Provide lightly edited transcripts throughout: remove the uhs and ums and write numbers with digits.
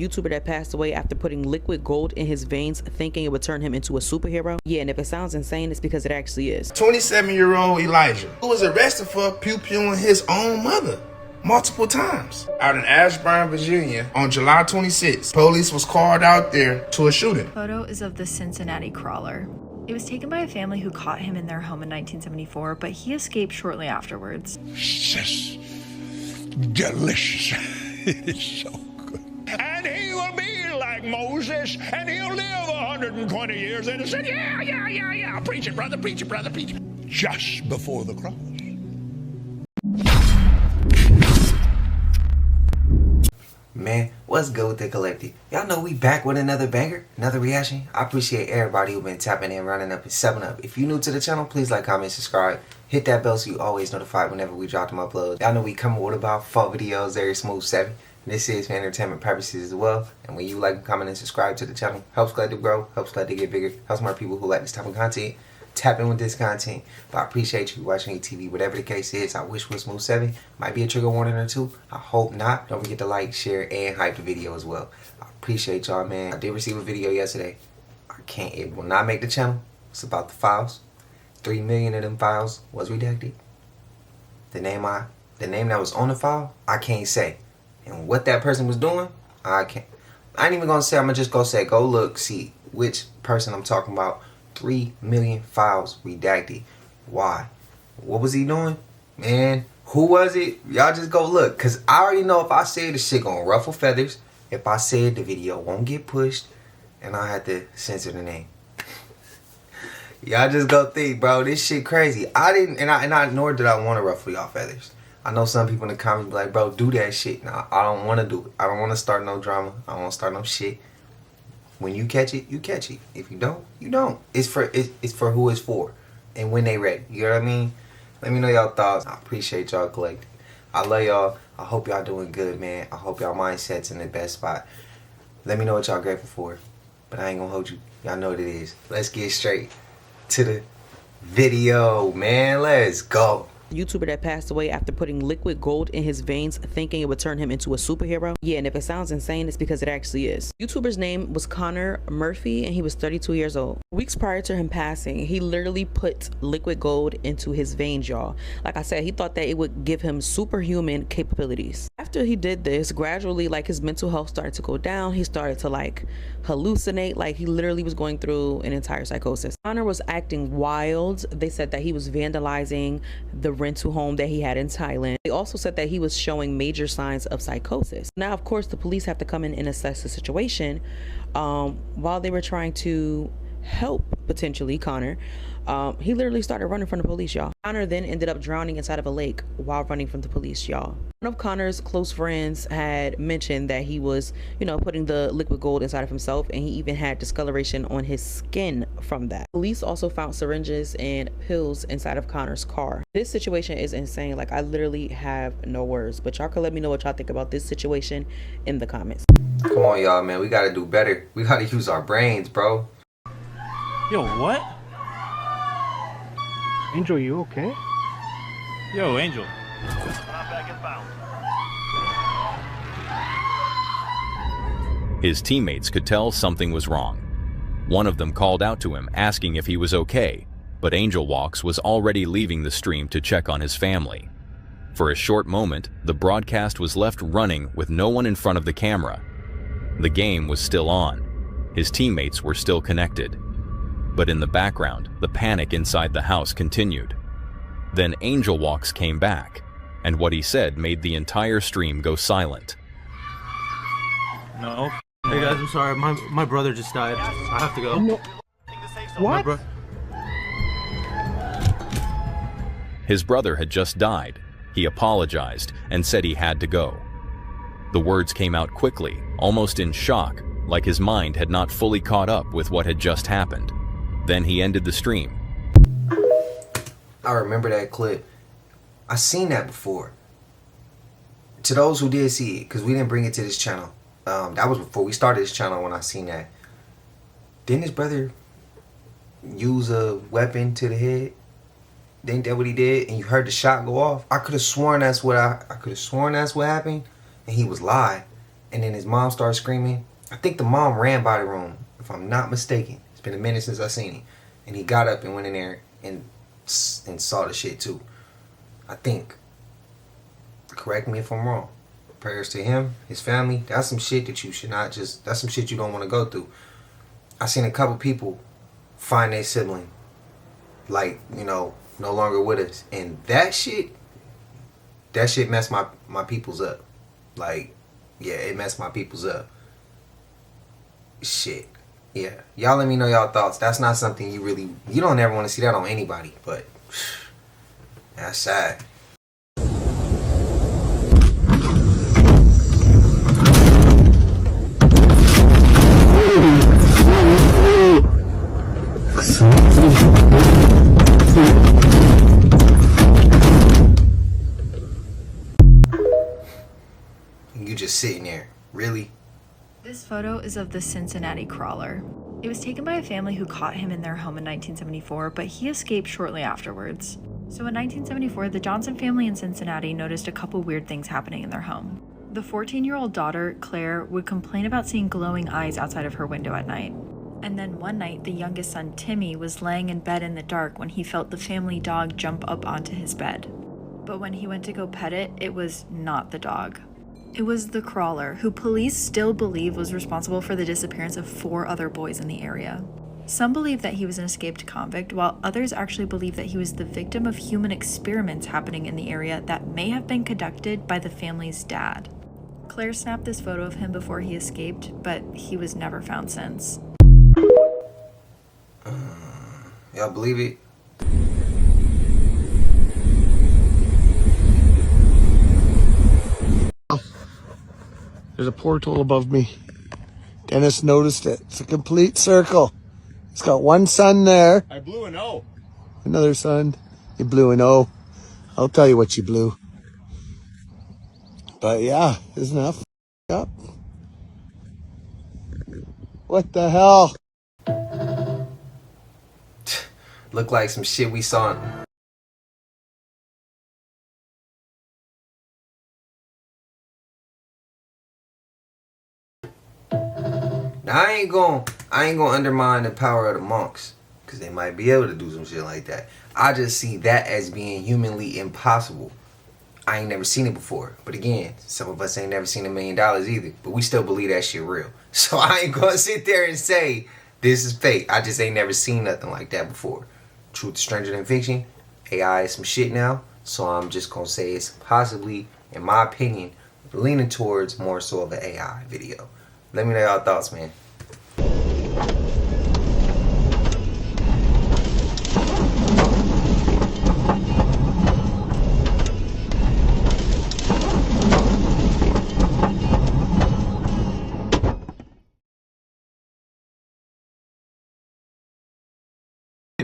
YouTuber that passed away after putting liquid gold in his veins thinking it would turn him into a superhero? Yeah, and if it sounds insane, it's because it actually is. 27-year-old Elijah, who was arrested for pew-pewing his own mother multiple times out in Ashburn, Virginia on July 26th. Police was called out there to a shooting. Photo is of the Cincinnati crawler. It was taken by a family who caught him in their home in 1974, but he escaped shortly afterwards. Just delicious. It's so good. And he will be like Moses, and he'll live 120 years. And he said, yeah. Preach it, brother, preach it, brother, preach it. Just before the cross. Man, what's good with the collective? Y'all know we back with another banger, another reaction. I appreciate everybody who been tapping in, running up, and stepping up. If you're new to the channel, please like, comment, subscribe. Hit that bell so you always notified whenever we drop them uploads. Y'all know we coming with about 4 videos, very smooth 7. This is for entertainment purposes as well. And when you like, comment, and subscribe to the channel, helps Collective grow, helps Collective get bigger, helps more people who like this type of content tap in with this content. But I appreciate you watching TV, whatever the case is. I wish it was smooth 7. Might be a trigger warning or 2. I hope not. Don't forget to like, share, and hype the video as well. I appreciate y'all, man. I did receive a video yesterday. It will not make the channel. It's about the files. 3 million of them files was redacted. The name that was on the file, I can't say. And what that person was doing, I ain't even gonna say. I'm gonna just go say, go look, see which person I'm talking about. 3 million files redacted. Why? What was he doing? Man, who was it? Y'all just go look. Cause I already know if I say this shit gonna ruffle feathers. If I said the video won't get pushed, and I had to censor the name. Y'all just go think, bro. This shit crazy. Nor did I want to ruffle y'all feathers. I know some people in the comments be like, bro, do that shit. Nah, I don't want to do it. I don't want to start no drama. I don't want to start no shit. When you catch it, you catch it. If you don't, you don't. It's for who it's for, and when they ready. You know what I mean? Let me know y'all thoughts. I appreciate y'all collecting. I love y'all. I hope y'all doing good, man. I hope y'all mindset's in the best spot. Let me know what y'all grateful for. But I ain't gonna hold you. Y'all know what it is. Let's get straight to the video, man. Let's go. YouTuber that passed away after putting liquid gold in his veins thinking it would turn him into a superhero? Yeah, and if it sounds insane, it's because it actually is. YouTuber's name was Connor Murphy, and he was 32 years old. Weeks prior to him passing, he literally put liquid gold into his veins, y'all. Like I said, he thought that it would give him superhuman capabilities. After he did this, gradually, like, his mental health started to go down. He started to, like, hallucinate. Like, he literally was going through an entire psychosis. Connor was acting wild. They said that he was vandalizing the rental home that he had in Thailand. They also said that he was showing major signs of psychosis. Now, of course, the police have to come in and assess the situation. While they were trying to help, potentially, Connor, he literally started running from the police, y'all. Connor then ended up drowning inside of a lake while running from the police, y'all. One of Connor's close friends had mentioned that he was, you know, putting the liquid gold inside of himself, and he even had discoloration on his skin from that. Police also found syringes and pills inside of Connor's car. This situation is insane. Like, I literally have no words, but y'all can let me know what y'all think about this situation in the comments. Come on, y'all, man. We gotta do better. We gotta use our brains, bro. Yo, what? Angel, you okay? Yo, Angel. His teammates could tell something was wrong. One of them called out to him, asking if he was okay, but Angel Walks was already leaving the stream to check on his family. For a short moment, the broadcast was left running with no one in front of the camera. The game was still on. His teammates were still connected. But in the background, the panic inside the house continued. Then Angel Walks came back, and what he said made the entire stream go silent. No. Hey guys, I'm sorry. My brother just died. I have to go. No. What? His brother had just died. He apologized and said he had to go. The words came out quickly, almost in shock, like his mind had not fully caught up with what had just happened. Then he ended the stream. I remember that clip. I seen that before. To those who did see it, because we didn't bring it to this channel. That was before we started this channel when I seen that. Didn't his brother use a weapon to the head? Think that what he did? And you heard the shot go off? I could have sworn that's what I could have sworn that's what happened. And he was lying. And then his mom started screaming. I think the mom ran by the room, if I'm not mistaken. It's been a minute since I seen him. And he got up and went in there and saw the shit too. I think. Correct me if I'm wrong. Prayers to him, his family. That's some shit that you should not just, that's some shit you don't want to go through. I seen a couple people find their sibling, like, you know, no longer with us. And that shit messed my peoples up. Like, yeah, it messed my peoples up. Shit. Yeah. Y'all let me know y'all thoughts. That's not something you don't ever want to see that on anybody, but that's sad. You just sitting there, really? This photo is of the Cincinnati crawler. It was taken by a family who caught him in their home in 1974, but he escaped shortly afterwards. So in 1974, the Johnson family in Cincinnati noticed a couple weird things happening in their home. The 14-year-old daughter, Claire, would complain about seeing glowing eyes outside of her window at night. And then one night, the youngest son, Timmy, was laying in bed in the dark when he felt the family dog jump up onto his bed. But when he went to go pet it, it was not the dog. It was the crawler, who police still believe was responsible for the disappearance of 4 other boys in the area. Some believe that he was an escaped convict, while others actually believe that he was the victim of human experiments happening in the area that may have been conducted by the family's dad. Claire snapped this photo of him before he escaped, but he was never found since. Y'all believe it? There's a portal above me. Dennis noticed it. It's a complete circle. It's got one sun there. I blew an O. Another sun. You blew an O. I'll tell you what you blew. But yeah, isn't that f***ed up? What the hell? Look like some shit we saw. Now I ain't gonna undermine the power of the monks, because they might be able to do some shit like that. I just see that as being humanly impossible. I ain't never seen it before. But again, some of us ain't never seen $1 million either. But we still believe that shit real. So I ain't gonna sit there and say this is fake. I just ain't never seen nothing like that before. Truth is stranger than fiction. AI is some shit now. So I'm just gonna say it's possibly, in my opinion, leaning towards more so of an AI video. Let me know y'all thoughts, man.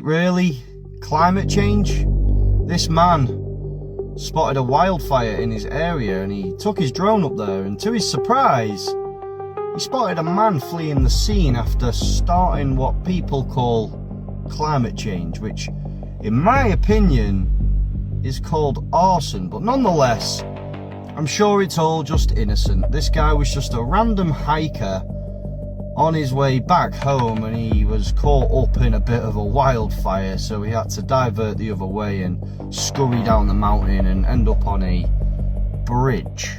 Really? Climate change? This man spotted a wildfire in his area and he took his drone up there, and to his surprise, he spotted a man fleeing the scene after starting what people call climate change, which in my opinion is called arson. But nonetheless, I'm sure it's all just innocent. This guy was just a random hiker on his way back home and he was caught up in a bit of a wildfire, so he had to divert the other way and scurry down the mountain and end up on a bridge.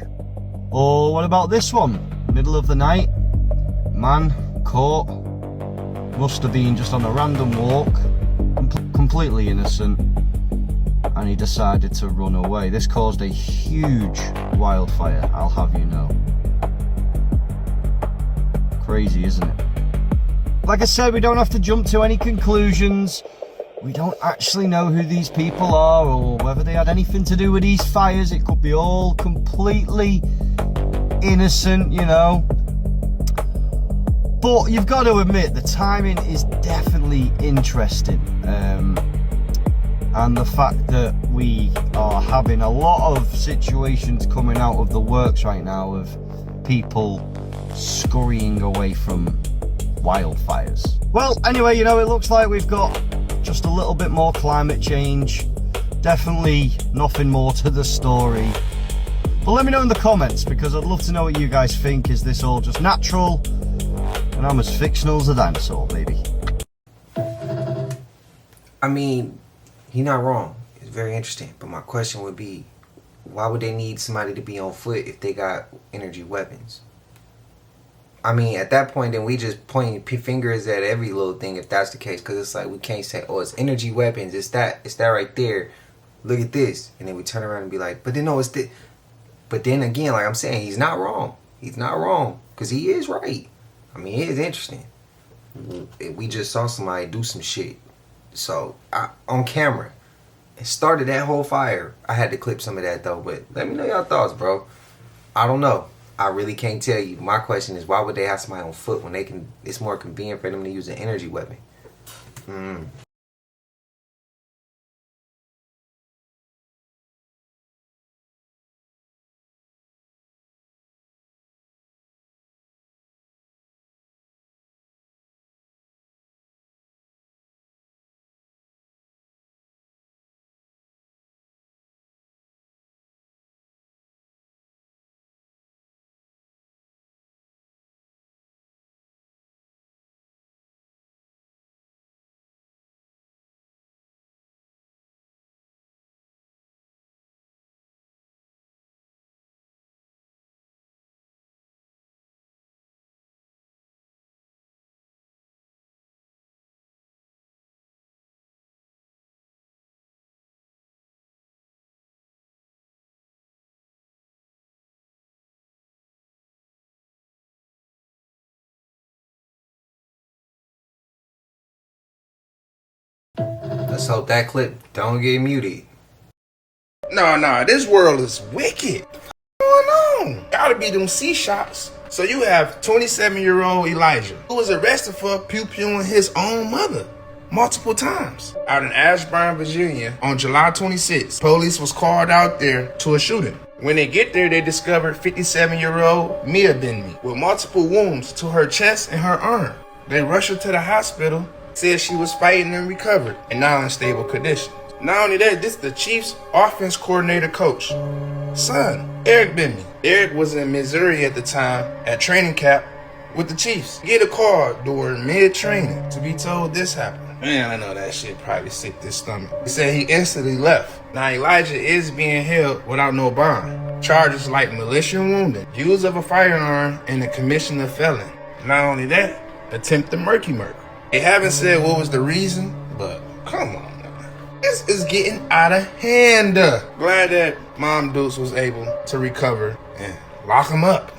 Or what about this one? Middle of the night, man caught, must have been just on a random walk, completely innocent, and he decided to run away. This caused a huge wildfire, I'll have you know. Crazy, isn't it? Like I said, we don't have to jump to any conclusions. We don't actually know who these people are or whether they had anything to do with these fires. It could be all completely innocent, you know. But you've got to admit, the timing is definitely interesting. And the fact that we are having a lot of situations coming out of the works right now of people scurrying away from wildfires. Well, anyway, you know, it looks like we've got just a little bit more climate change. Definitely nothing more to the story. But let me know in the comments, because I'd love to know what you guys think. Is this all just natural? And I'm as fictional as a dinosaur, baby. I mean, he's not wrong. It's very interesting. But my question would be, why would they need somebody to be on foot if they got energy weapons? I mean, at that point, then we just point fingers at every little thing if that's the case. Because it's like, we can't say, oh, it's energy weapons. It's that right there. Look at this. And then we turn around and be like, but then no, it's this. But then again, like I'm saying, he's not wrong. He's not wrong. Because he is right. I mean, it is interesting. We just saw somebody do some shit. So, on camera. It started that whole fire. I had to clip some of that though. But let me know your thoughts, bro. I don't know. I really can't tell you. My question is, why would they have somebody on foot when they can? It's more convenient for them to use an energy weapon. Let's hope that clip don't get muted. No, this world is wicked. What's going on? Gotta be them C shots. So you have 27-year-old Elijah, who was arrested for pew-pewing his own mother multiple times. Out in Ashburn, Virginia, on July 26th, police was called out there to a shooting. When they get there, they discovered 57-year-old Mia Benmi with multiple wounds to her chest and her arm. They rushed her to the hospital, said she was fighting and recovered, and now in stable condition. Not only that, this is the Chiefs offense coordinator coach son, Eric Benmi. Eric was in Missouri at the time at training camp with the Chiefs. Get a call during mid-training to be told this happened. Man, I know that shit probably sick this stomach. He said he instantly left. Now Elijah is being held without no bond. Charges like malicious wounding, use of a firearm, and the commission of felon. Not only that, attempted murky. They haven't said what was the reason, but come on. This is getting out of hand. Glad that Mom Deuce was able to recover and lock him up.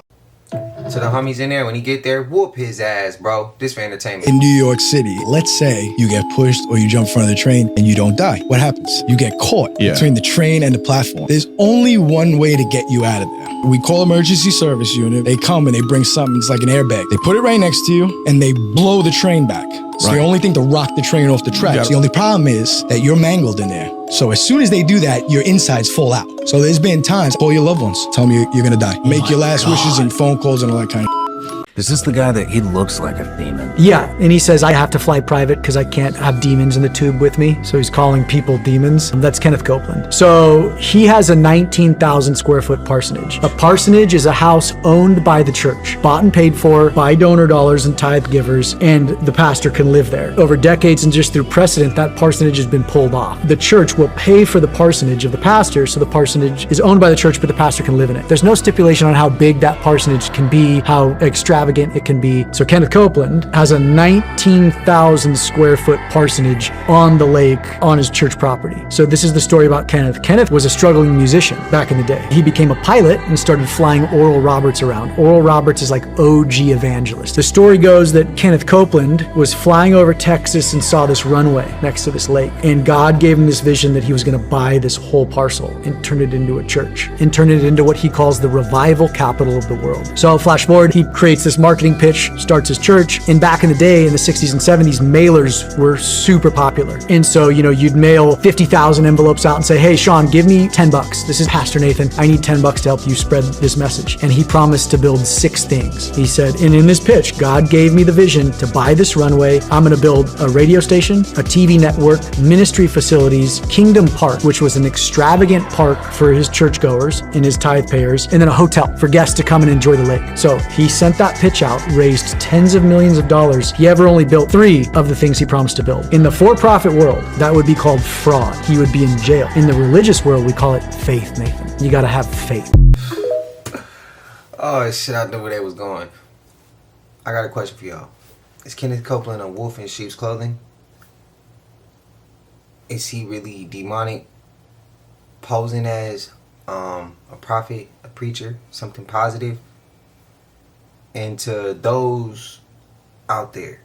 To the homies in there, when he get there, whoop his ass, bro. This for entertainment. In New York City, let's say you get pushed or you jump in front of the train and you don't die. What happens? You get caught between the train and the platform. There's only one way to get you out of there. We call emergency service unit. They come and they bring something, it's like an airbag. They put it right next to you and they blow the train back. It's the only thing to rock the train off the tracks. The only problem is that you're mangled in there. So as soon as they do that, your insides fall out. So there's been times, call your loved ones, tell them you're gonna die. Make your last wishes and phone calls and all that kind of. Is this the guy that he looks like a demon? Yeah, and he says, I have to fly private because I can't have demons in the tube with me. So he's calling people demons. That's Kenneth Copeland. So he has a 19,000 square foot parsonage. A parsonage is a house owned by the church, bought and paid for by donor dollars and tithe givers, and the pastor can live there. Over decades and just through precedent, that parsonage has been pulled off. The church will pay for the parsonage of the pastor, so the parsonage is owned by the church, but the pastor can live in it. There's no stipulation on how big that parsonage can be, how extravagant it can be. So Kenneth Copeland has a 19,000 square foot parsonage on the lake on his church property. So this is the story about Kenneth. Kenneth was a struggling musician back in the day. He became a pilot and started flying Oral Roberts around. Oral Roberts is like OG evangelist. The story goes that Kenneth Copeland was flying over Texas and saw this runway next to this lake. And God gave him this vision that he was going to buy this whole parcel and turn it into a church and turn it into what he calls the revival capital of the world. So flash forward, he creates this marketing pitch, starts his church. And back in the day, in the 60s and 70s, mailers were super popular. And so, you'd mail 50,000 envelopes out and say, hey, Sean, give me $10. This is Pastor Nathan. I need $10 to help you spread this message. And he promised to build 6 things. He said, and in this pitch, God gave me the vision to buy this runway. I'm going to build a radio station, a TV network, ministry facilities, Kingdom Park, which was an extravagant park for his churchgoers and his tithe payers, and then a hotel for guests to come and enjoy the lake. So he sent that pitch out, raised tens of millions of dollars. He ever only built 3 of the things he promised to build. In the for-profit world, that would be called fraud. He would be in jail. In the religious world, we call it faith, Nathan. You got to have faith. Oh shit, I knew where they was going. I got a question for y'all. Is Kenneth Copeland a wolf in sheep's clothing? Is he really demonic, posing as a prophet, a preacher, something positive? And to those out there,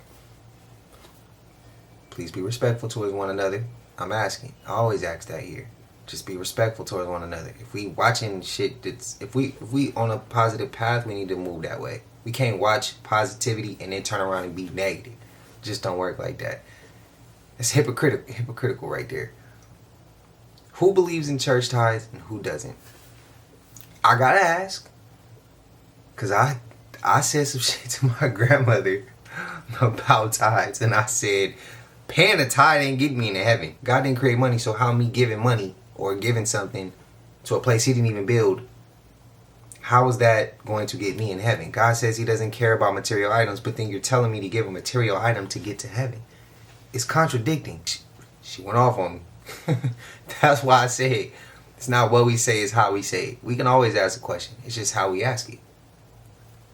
please be respectful towards one another. I'm asking. I always ask that here. Just be respectful towards one another. If we watching shit that's, if we on a positive path, we need to move that way. We can't watch positivity and then turn around and be negative. It just don't work like that. It's hypocritical right there. Who believes in church tithes and who doesn't? I gotta ask, cause I said some shit to my grandmother about tithes, and I said, paying a tithe ain't getting me into heaven. God didn't create money, so how me giving money or giving something to a place he didn't even build, how is that going to get me in heaven? God says he doesn't care about material items, but then you're telling me to give a material item to get to heaven. It's contradicting. She went off on me. That's why I say it's not what we say, it's how we say it. We can always ask a question. It's just how we ask it.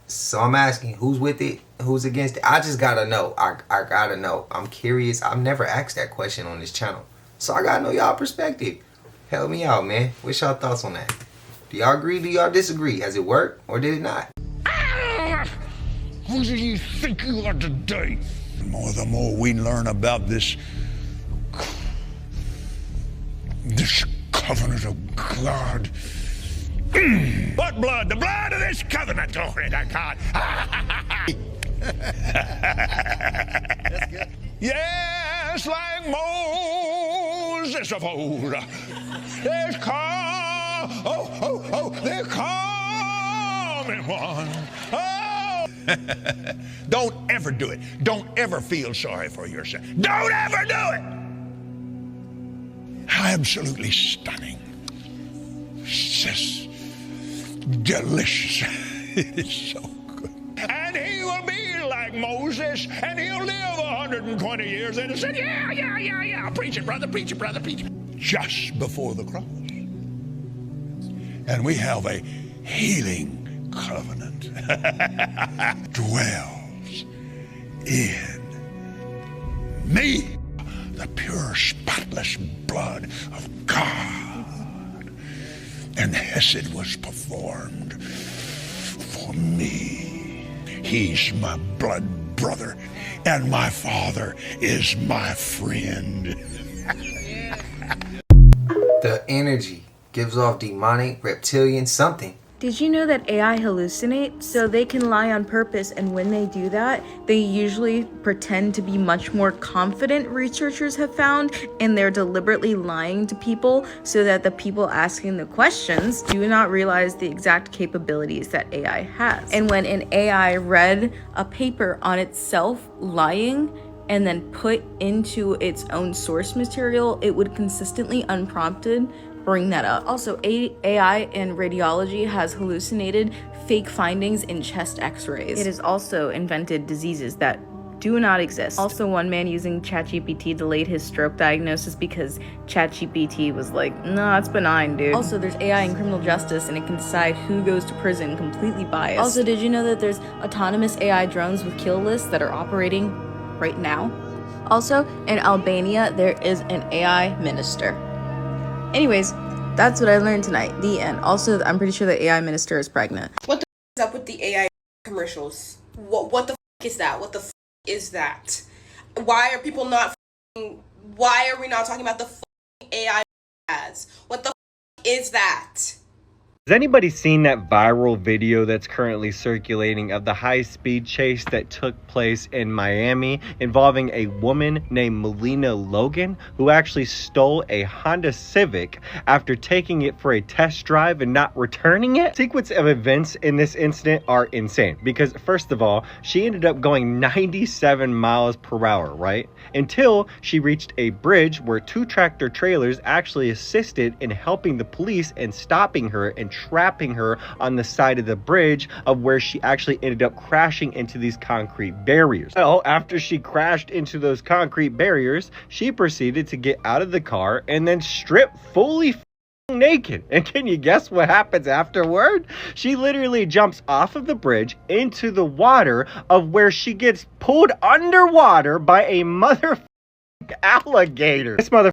So I'm asking, who's with it? Who's against it? I just gotta know. I gotta know. I'm curious. I've never asked that question on this channel. So I gotta know y'all perspective. Help me out, man. What's y'all thoughts on that? Do y'all agree? Do y'all disagree? Has it worked or did it not? Who do you think you are today? The more we learn about this covenant of God. What blood? The blood of this covenant. Glory to God. Yes, like Moses of old. There's they're coming one. Oh. Don't ever do it. Don't ever feel sorry for yourself. Don't ever do it. Absolutely stunning. Just delicious. It is so good. And he will be like Moses, and he'll live 120 years. And he said, yeah. Preach it, brother, preach it, brother, preach it. Just before the cross. And we have a healing covenant. Dwells in me. The pure, spotless blood of God. And Hesed was performed for me. He's my blood brother, and my father is my friend. The energy gives off demonic, reptilian, something. Did you know that AI hallucinates? So they can lie on purpose, and when they do that, they usually pretend to be much more confident, researchers have found, and they're deliberately lying to people so that the people asking the questions do not realize the exact capabilities that AI has. And when an AI read a paper on itself lying and then put into its own source material, it would consistently, unprompted, bring that up. Also, AI in radiology has hallucinated fake findings in chest x-rays. It has also invented diseases that do not exist. Also, one man using ChatGPT delayed his stroke diagnosis because ChatGPT was like, nah, it's benign, dude. Also, there's AI in criminal justice, and it can decide who goes to prison, completely biased. Also, did you know that there's autonomous AI drones with kill lists that are operating right now? Also, in Albania, there is an AI minister. Anyways, that's what I learned tonight. The end. Also, I'm pretty sure the AI minister is pregnant. What the f is up with the AI commercials? What the f is that? What the f is that? Why are people not why are we not talking about the f AI ads? What the f is that? Has anybody seen that viral video that's currently circulating of the high-speed chase that took place in Miami involving a woman named Melina Logan who actually stole a Honda Civic after taking it for a test drive and not returning it? Sequence of events in this incident are insane because first of all, she ended up going 97 miles per hour, right? Until she reached a bridge where 2 tractor trailers actually assisted in helping the police and stopping her and trapping her on the side of the bridge of where she actually ended up crashing into these concrete barriers. Well, after she crashed into those concrete barriers, she proceeded to get out of the car and then strip fully naked. And can you guess what happens afterward? She literally jumps off of the bridge into the water of where she gets pulled underwater by a motherfucking alligator. This motherfucker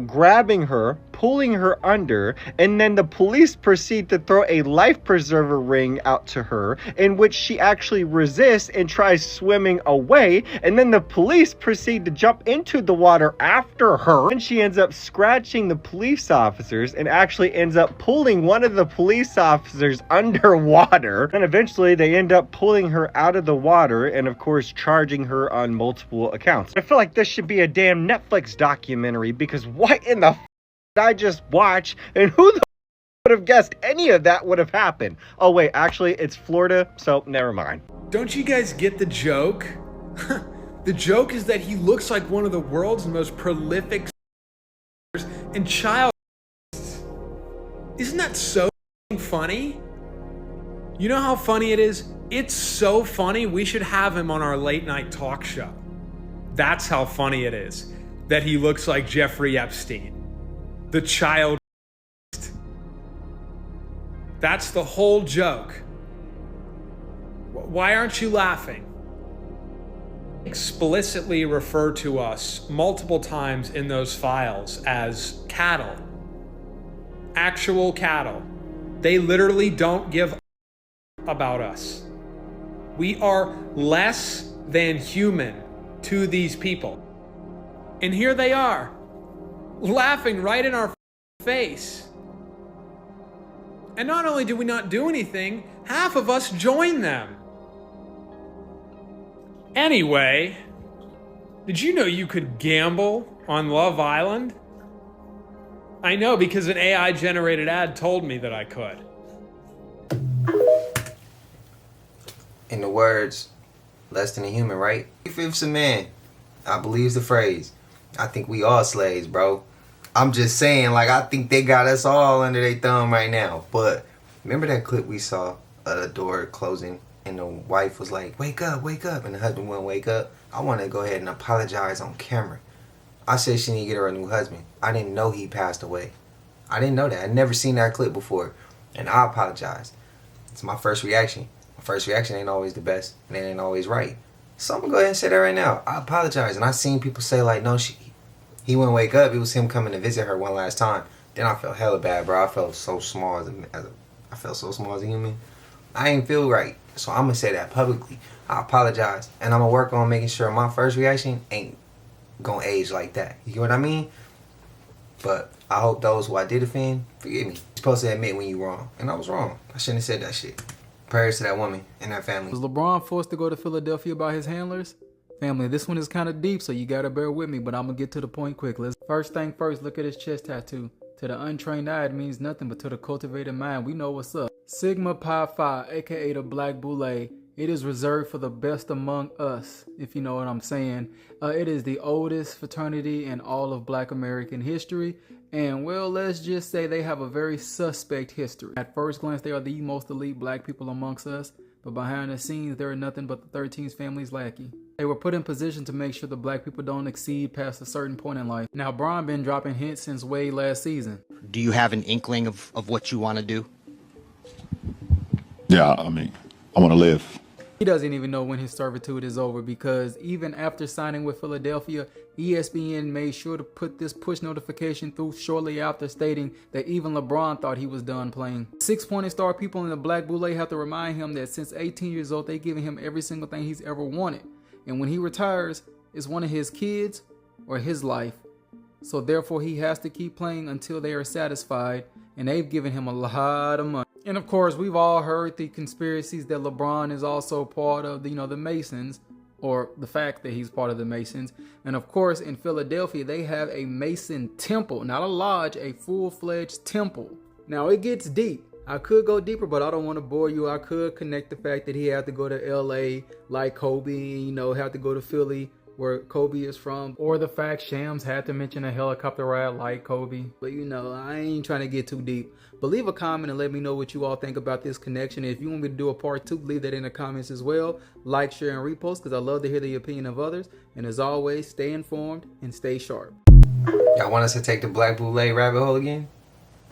grabbing her, pulling her under, and then the police proceed to throw a life preserver ring out to her, in which she actually resists and tries swimming away, and then the police proceed to jump into the water after her, and she ends up scratching the police officers and actually ends up pulling one of the police officers underwater, and eventually they end up pulling her out of the water and of course charging her on multiple accounts. I feel like this should be a damn Netflix documentary because what in the did I just watch, and who the would have guessed any of that would have happened? Oh wait, actually it's Florida, so never mind. Don't you guys get the joke? The joke is that he looks like one of the world's most prolific and child. Isn't that so funny? You know how funny it is? It's so funny we should have him on our late night talk show. That's how funny it is that he looks like Jeffrey Epstein, the child. That's the whole joke. Why aren't you laughing? Explicitly refer to us multiple times in those files as cattle. Actual cattle. They literally don't give about us. We are less than human to these people. And here they are, laughing right in our face. And not only do we not do anything, half of us join them. Anyway, did you know you could gamble on Love Island? I know because an AI-generated ad told me that I could. In the words, less than a human, right? If it's a man, I believes the phrase. I think we all slaves, bro. I'm just saying, like, I think they got us all under their thumb right now. But remember that clip we saw of the door closing and the wife was like, wake up, and the husband wouldn't wake up? I want to go ahead and apologize on camera. I said she need to get her a new husband. I didn't know he passed away. I didn't know that. I'd never seen that clip before. And I apologized. It's my first reaction. My first reaction ain't always the best, and it ain't always right. So I'm gonna go ahead and say that right now. I apologize. And I seen people say like, no, he wouldn't wake up. It was him coming to visit her one last time. Then I felt hella bad, bro. I felt so small I felt so small as a human. I ain't feel right. So I'm gonna say that publicly. I apologize. And I'm gonna work on making sure my first reaction ain't gonna age like that. You get what I mean? But I hope those who I did offend, forgive me. You're supposed to admit when you're wrong. And I was wrong. I shouldn't have said that shit. Prayers to that woman and that family. Was LeBron forced to go to Philadelphia by his handlers? Family, this one is kind of deep, so you gotta bear with me, but I'm gonna get to the point quick. First thing first, look at his chest tattoo. To the untrained eye, it means nothing, but to the cultivated mind, we know what's up. Sigma Pi Phi, aka the Black Boule. It is reserved for the best among us, if you know what I'm saying. It is the oldest fraternity in all of Black American history. And well, let's just say they have a very suspect history. At first glance, they are the most elite Black people amongst us. But behind the scenes, there are nothing but the 13's family's lackey. They were put in position to make sure the Black people don't exceed past a certain point in life. Now, Bron been dropping hints since way last season. Do you have an inkling of what you want to do? Yeah, I mean, I want to live. He doesn't even know when his servitude is over because even after signing with Philadelphia, ESPN made sure to put this push notification through shortly after, stating that even LeBron thought he was done playing. 6-pointing star people in the Black Boule have to remind him that since 18 years old, they've given him every single thing he's ever wanted. And when he retires, it's one of his kids or his life. So therefore, he has to keep playing until they are satisfied, and they've given him a lot of money. And of course, we've all heard the conspiracies that LeBron is also part of the, the Masons, or the fact that he's part of the Masons. And of course, in Philadelphia, they have a Mason temple, not a lodge, a full-fledged temple. Now, it gets deep. I could go deeper, but I don't want to bore you. I could connect the fact that he had to go to LA like Kobe, have to go to Philly where Kobe is from, or the fact Shams had to mention a helicopter ride like Kobe. But I ain't trying to get too deep. But leave a comment and let me know what you all think about this connection. If you want me to do a part 2, leave that in the comments as well. Like, share, and repost, because I love to hear the opinion of others. And as always, stay informed and stay sharp. Y'all want us to take the Black Bootleg rabbit hole again?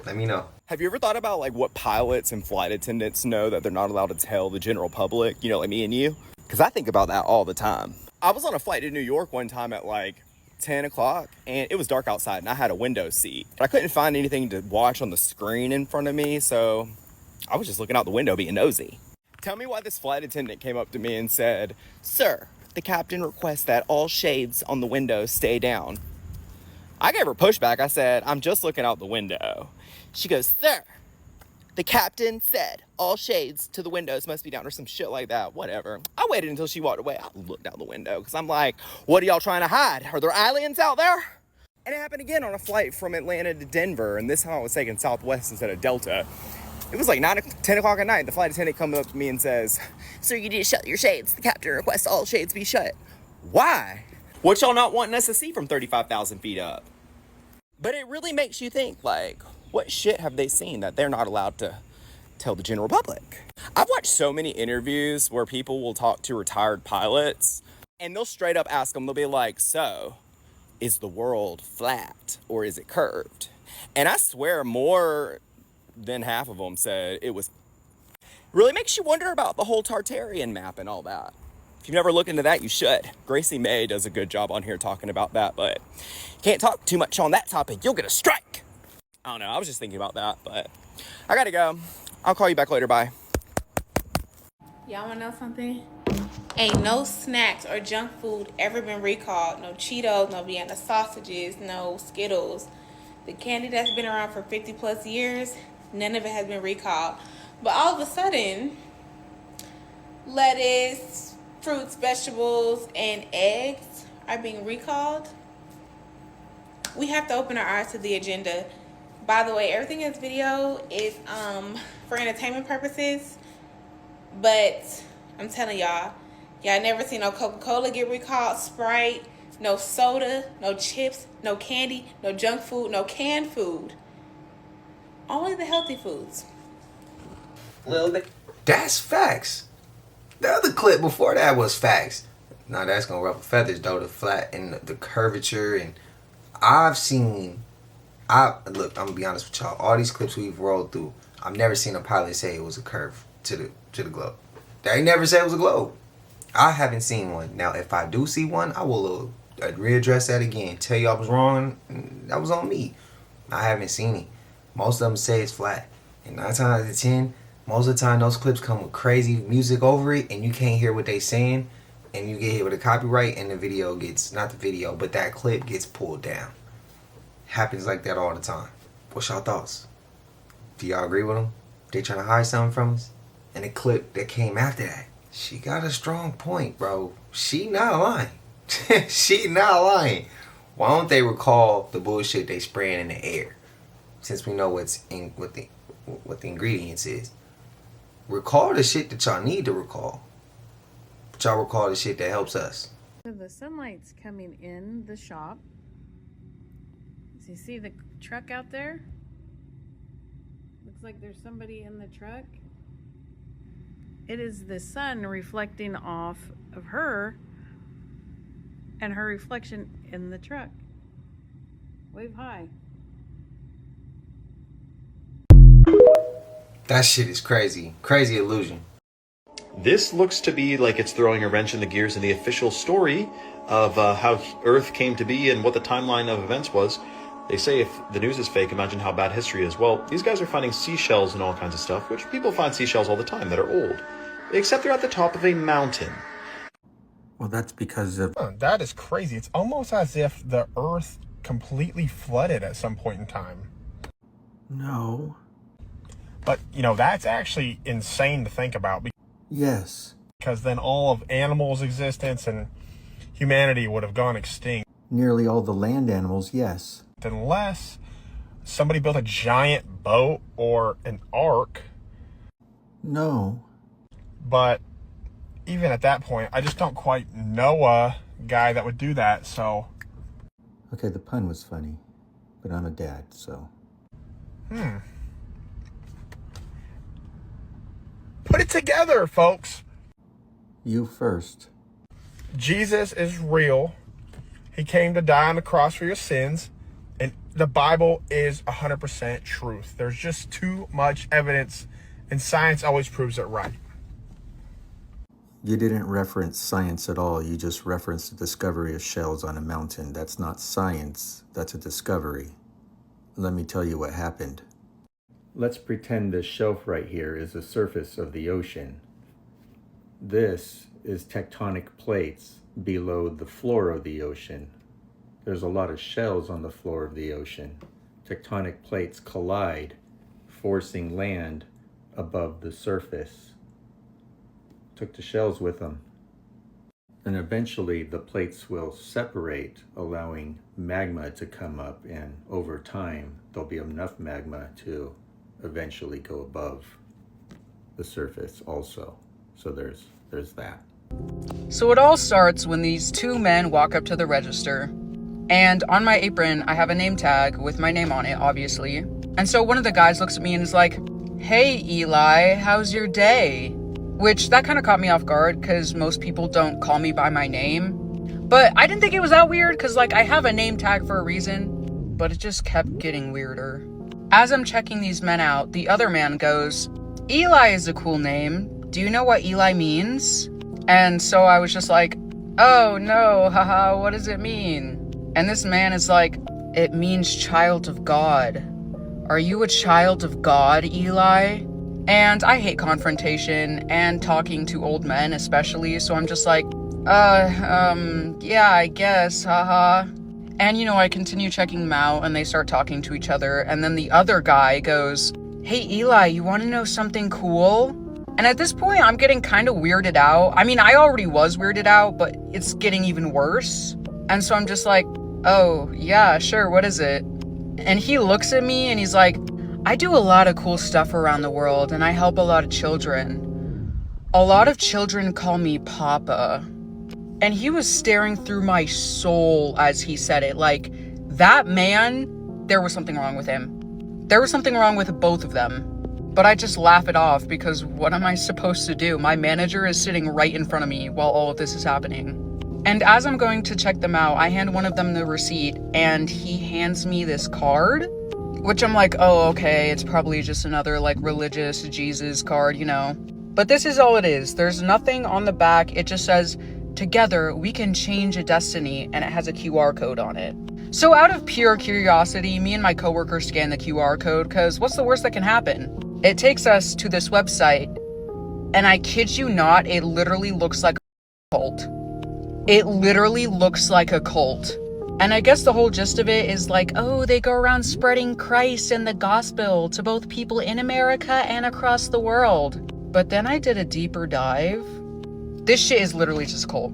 Let me know. Have you ever thought about like what pilots and flight attendants know that they're not allowed to tell the general public, like me and you? Because I think about that all the time. I was on a flight to New York one time at like 10 o'clock and it was dark outside and I had a window seat. But I couldn't find anything to watch on the screen in front of me, so I was just looking out the window being nosy. Tell me why this flight attendant came up to me and said, "Sir, the captain requests that all shades on the window stay down." I gave her pushback. I said, "I'm just looking out the window." She goes, "Sir, the captain said all shades to the windows must be down," or some shit like that. Whatever. I waited until she walked away. I looked out the window because I'm like, what are y'all trying to hide? Are there aliens out there? And it happened again on a flight from Atlanta to Denver. And this time I was taking Southwest instead of Delta. It was like 10 o'clock at night. The flight attendant comes up to me and says, "Sir, you need to shut your shades. The captain requests all shades be shut." Why? What y'all not wanting us to see from 35,000 feet up? But it really makes you think, like, what shit have they seen that they're not allowed to tell the general public? I've watched so many interviews where people will talk to retired pilots and they'll straight up ask them, they'll be like, "So, is the world flat or is it curved?" And I swear more than half of them said it was. Really makes you wonder about the whole Tartarian map and all that. If you've never looked into that, you should. Gracie May does a good job on here talking about that, but can't talk too much on that topic. You'll get a strike. I don't know. I was just thinking about that, but I gotta go. I'll call you back later. Bye. Y'all wanna know something? Ain't no snacks or junk food ever been recalled. No Cheetos, no Vienna sausages, no Skittles. The candy that's been around for 50 plus years, none of it has been recalled. But all of a sudden, lettuce, fruits, vegetables, and eggs are being recalled. We have to open our eyes to the agenda. By the way, everything in this video is for entertainment purposes, but I'm telling y'all never seen no Coca-Cola get recalled, Sprite, no soda, no chips, no candy, no junk food, no canned food. Only the healthy foods. Little bit. That's facts. The other clip before that was facts. Now that's gonna ruffle feathers though, the flat and the curvature. And look, I'm gonna be honest with y'all. All these clips we've rolled through, I've never seen a pilot say it was a curve to the globe. They never said it was a globe. I haven't seen one. Now, if I do see one, I will readdress that again. Tell you I was wrong. That was on me. I haven't seen it. Most of them say it's flat. And 9 times out of 10, most of the time those clips come with crazy music over it, and you can't hear what they saying, and you get hit with a copyright, and the video gets, not the video, but that clip gets pulled down. Happens like that all the time. What's y'all thoughts? Do y'all agree with them? They trying to hide something from us? And the clip that came after that, she got a strong point, bro. She not lying. She not lying. Why don't they recall the bullshit they spraying in the air? Since we know what the ingredients is. Recall the shit that y'all need to recall. But y'all recall the shit that helps us. So the sunlight's coming in the shop. So you see the truck out there? Looks like there's somebody in the truck. It is the sun reflecting off of her and her reflection in the truck. Wave high. That shit is crazy. Crazy illusion. This looks to be like it's throwing a wrench in the gears in the official story of how Earth came to be and what the timeline of events was. They say if the news is fake, imagine how bad history is. Well, these guys are finding seashells and all kinds of stuff, which people find seashells all the time that are old. Except they're at the top of a mountain. Well, that's because of... That is crazy. It's almost as if the Earth completely flooded at some point in time. No. But, you know, that's actually insane to think about. Yes. Because then all of animals' existence and humanity would have gone extinct. Nearly all the land animals, yes. Unless somebody built a giant boat or an ark. No. But even at that point, I just don't quite know a guy that would do that, so. Okay, the pun was funny, but I'm a dad, so. Put it together, folks. You first. Jesus is real. He came to die on the cross for your sins. And the Bible is 100% truth. There's just too much evidence, and science always proves it right. You didn't reference science at all. You just referenced the discovery of shells on a mountain. That's not science. That's a discovery. Let me tell you what happened. Let's pretend this shelf right here is the surface of the ocean. This is tectonic plates below the floor of the ocean. There's a lot of shells on the floor of the ocean. Tectonic plates collide, forcing land above the surface. Took the shells with them. And eventually the plates will separate, allowing magma to come up, and over time there'll be enough magma to eventually go above the surface also. So there's that. So it all starts when these two men walk up to the register, and on my apron I have a name tag with my name on it, obviously. And so one of the guys looks at me and is like, "Hey Eli, how's your day?" Which that kind of caught me off guard because most people don't call me by my name. But I didn't think it was that weird because, like, I have a name tag for a reason, but it just kept getting weirder. As I'm checking these men out, the other man goes, "Eli is a cool name. Do you know what Eli means?" And so I was just like, "Oh no, haha, what does it mean?" And this man is like, "It means child of God. Are you a child of God, Eli?" And I hate confrontation and talking to old men especially, so I'm just like, yeah, I guess, haha. And, you know, I continue checking them out, and they start talking to each other, and then the other guy goes, "Hey, Eli, you want to know something cool?" And at this point, I'm getting kind of weirded out. I mean, I already was weirded out, but it's getting even worse. And so I'm just like, "Oh, yeah, sure, what is it?" And he looks at me, and he's like, "I do a lot of cool stuff around the world, and I help a lot of children. A lot of children call me Papa." And he was staring through my soul as he said it. Like, that man, there was something wrong with him. There was something wrong with both of them. But I just laugh it off because what am I supposed to do? My manager is sitting right in front of me while all of this is happening. And as I'm going to check them out, I hand one of them the receipt, and he hands me this card. Which I'm like, oh, okay, it's probably just another, like, religious Jesus card, you know. But this is all it is. There's nothing on the back. It just says, "Together, we can change a destiny," and it has a QR code on it. So out of pure curiosity, me and my coworker scan the QR code, because what's the worst that can happen? It takes us to this website, and I kid you not, it literally looks like a cult. It literally looks like a cult. And I guess the whole gist of it is like, oh, they go around spreading Christ and the gospel to both people in America and across the world. But then I did a deeper dive. This shit is literally just a cult.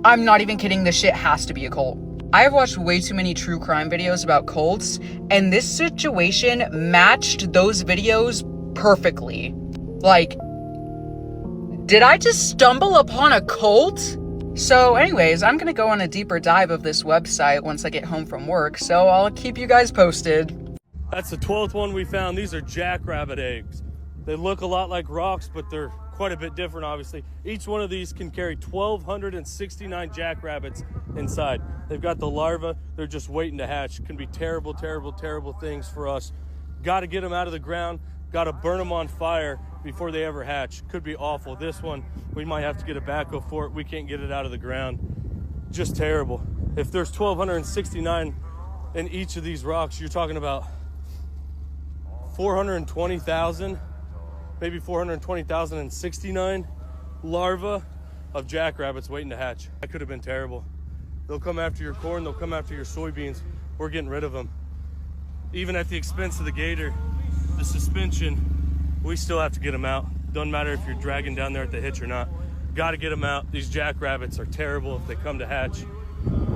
I'm not even kidding, this shit has to be a cult. I have watched way too many true crime videos about cults, and this situation matched those videos perfectly. Like, did I just stumble upon a cult? So anyways, I'm gonna go on a deeper dive of this website once I get home from work, so I'll keep you guys posted. That's the 12th one we found. These are jackrabbit eggs. They look a lot like rocks, but they're quite a bit different, obviously. Each one of these can carry 1,269 jackrabbits inside. They've got the larvae. They're just waiting to hatch. Can be terrible, terrible, terrible things for us. Got to get them out of the ground. Got to burn them on fire before they ever hatch. Could be awful. This one, we might have to get a backhoe for it. We can't get it out of the ground. Just terrible. If there's 1,269 in each of these rocks, you're talking about 420,000, maybe 420,069 larvae of jackrabbits waiting to hatch. That could have been terrible. They'll come after your corn, they'll come after your soybeans. We're getting rid of them. Even at the expense of the gator, the suspension we still have to get them out. Doesn't matter if you're dragging down there at the hitch or not. Got to get them out. These jackrabbits are terrible if they come to hatch.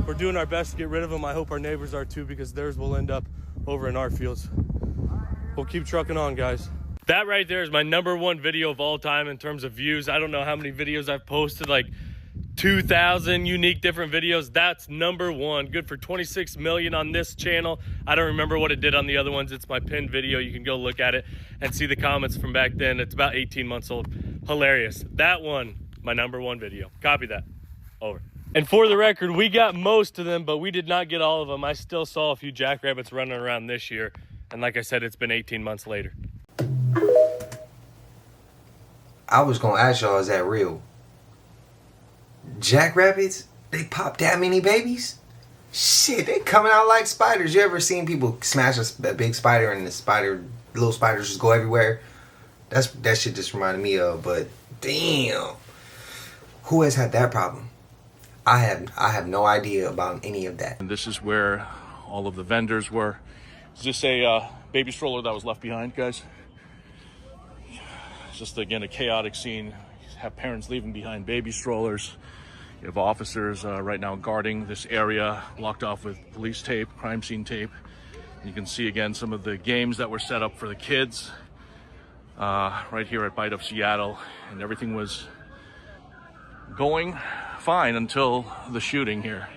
We're doing our best to get rid of them. I hope our neighbors are too, because theirs will end up over in our fields. We'll keep trucking on, guys. That right there is my #1 video of all time in terms of views. I don't know how many videos I've posted, like 2,000 unique different videos. That's #1. Good for 26 million on this channel. I don't remember what it did on the other ones. It's my pinned video. You can go look at it and see the comments from back then. It's about 18 months old. Hilarious. That one, my #1 video. Copy that. Over. And for the record, we got most of them, but we did not get all of them. I still saw a few jackrabbits running around this year. And like I said, it's been 18 months later. I was gonna ask y'all, is that real? Jackrabbits? They pop that many babies? Shit, they coming out like spiders. You ever seen people smash a big spider and the little spiders just go everywhere? That shit just reminded me of, but damn. Who has had that problem? I have no idea about any of that. And this is where all of the vendors were. Is this a baby stroller that was left behind, guys? It's just, again, a chaotic scene. You have parents leaving behind baby strollers. You have officers right now guarding this area, blocked off with police tape, crime scene tape. And you can see, again, some of the games that were set up for the kids right here at Bite of Seattle. And everything was going fine until the shooting here.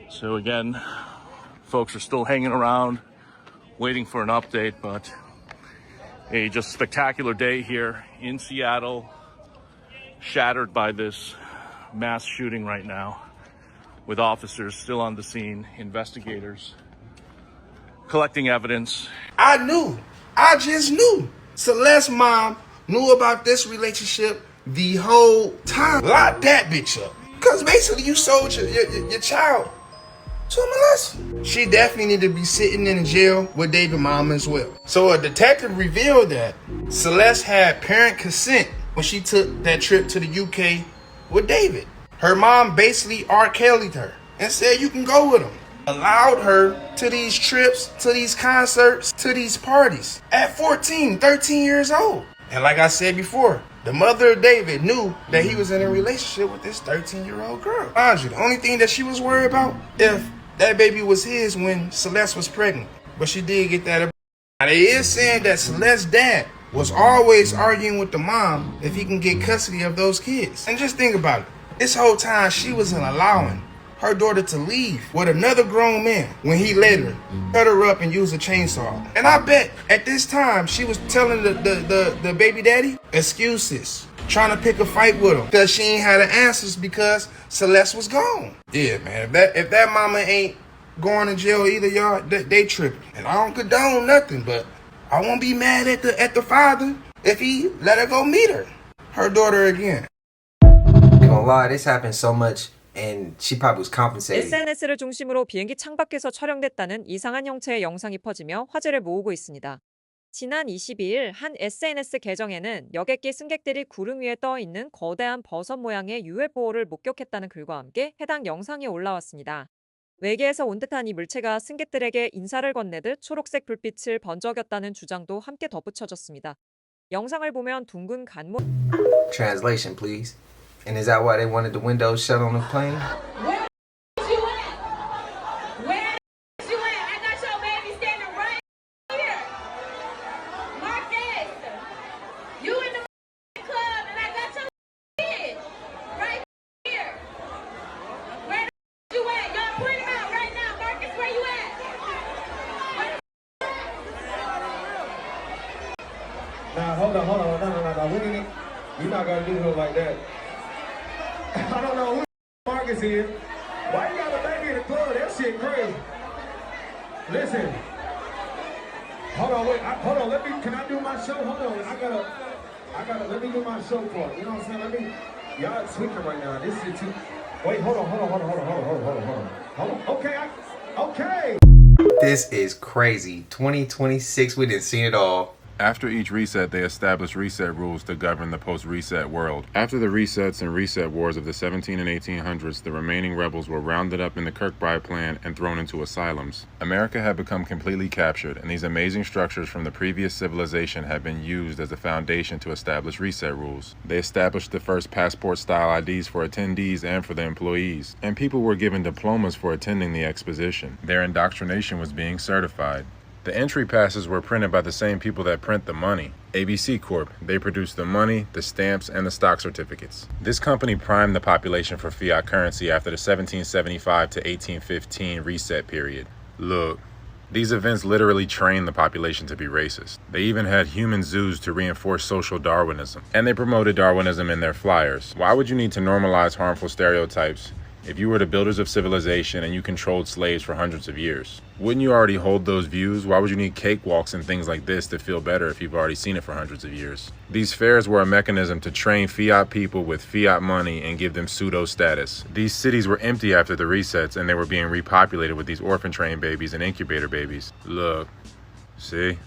So again, folks are still hanging around, waiting for an update, but a just spectacular day here in Seattle, shattered by this mass shooting right now, with officers still on the scene, investigators collecting evidence. I just knew. Celeste's mom knew about this relationship the whole time. Lock that bitch up. Because basically you sold your child to a molester. She definitely need to be sitting in jail with David's mom as well. So a detective revealed that Celeste had parent consent when she took that trip to the UK with David. Her mom basically R. Kelly'd her and said you can go with him. Allowed her to these trips, to these concerts, to these parties at 14, 13 years old. And like I said before, the mother of David knew that he was in a relationship with this 13-year-old girl. Mind you, the only thing that she was worried about, if that baby was his when Celeste was pregnant. But she did get that. Now they is saying that Celeste's dad was always arguing with the mom if he can get custody of those kids. And just think about it. This whole time she wasn't allowing her daughter to leave with another grown man when he later cut her up and used a chainsaw. And I bet at this time she was telling the baby daddy excuses, trying to pick a fight with him because she ain't had the answers because Celeste was gone. Yeah, man, if that mama ain't going to jail either, y'all, they tripping. And I don't condone nothing, but I won't be mad at the father if he let her go meet her daughter again. I'm gonna lie, this happened so much. And she probably was compensated. SNS를 중심으로 비행기 창밖에서 촬영됐다는 이상한 형체의 영상이 퍼지며 화제를 모으고 있습니다. 지난 22일 한 SNS 계정에는 여객기 승객들이 구름 위에 떠 있는 거대한 버섯 모양의 UFO를 목격했다는 글과 함께 해당 영상이 올라왔습니다. 외계에서 온 듯한 이 물체가 승객들에게 인사를 건네듯 초록색 불빛을 번쩍였다는 주장도 함께 덧붙여졌습니다. 영상을 보면 둥근 간모... Translation, please. And is that why they wanted the windows shut on the plane? Where you at? Where you at? I got your baby standing right here. Marcus, you in the club and I got your kid right here. Where you at? Y'all point him out right now. Marcus, where you at? Nah, hold on. No. We're not gonna do it like that. I don't know who Marcus is. Why you got a baby in the club? That shit crazy. Listen. Hold on, can I do my show? Hold on, let me do my show for it. You know what I'm saying? Y'all tweaking right now. This is too... Wait, hold on. Okay. This is crazy. 2026, we didn't see it all. After each reset, they established reset rules to govern the post-reset world. After the resets and reset wars of the 17 and 1800s, the remaining rebels were rounded up in the Kirkbride Plan and thrown into asylums. America had become completely captured, and these amazing structures from the previous civilization had been used as a foundation to establish reset rules. They established the first passport-style IDs for attendees and for the employees, and people were given diplomas for attending the exposition. Their indoctrination was being certified. The entry passes were printed by the same people that print the money. ABC Corp. They produce the money, the stamps, and the stock certificates. This company primed the population for fiat currency after the 1775 to 1815 reset period. Look, these events literally trained the population to be racist. They even had human zoos to reinforce social Darwinism. And they promoted Darwinism in their flyers. Why would you need to normalize harmful stereotypes if you were the builders of civilization and you controlled slaves for hundreds of years? Wouldn't you already hold those views? Why would you need cakewalks and things like this to feel better if you've already seen it for hundreds of years? These fairs were a mechanism to train fiat people with fiat money and give them pseudo status. These cities were empty after the resets, and they were being repopulated with these orphan train babies and incubator babies. Look, see?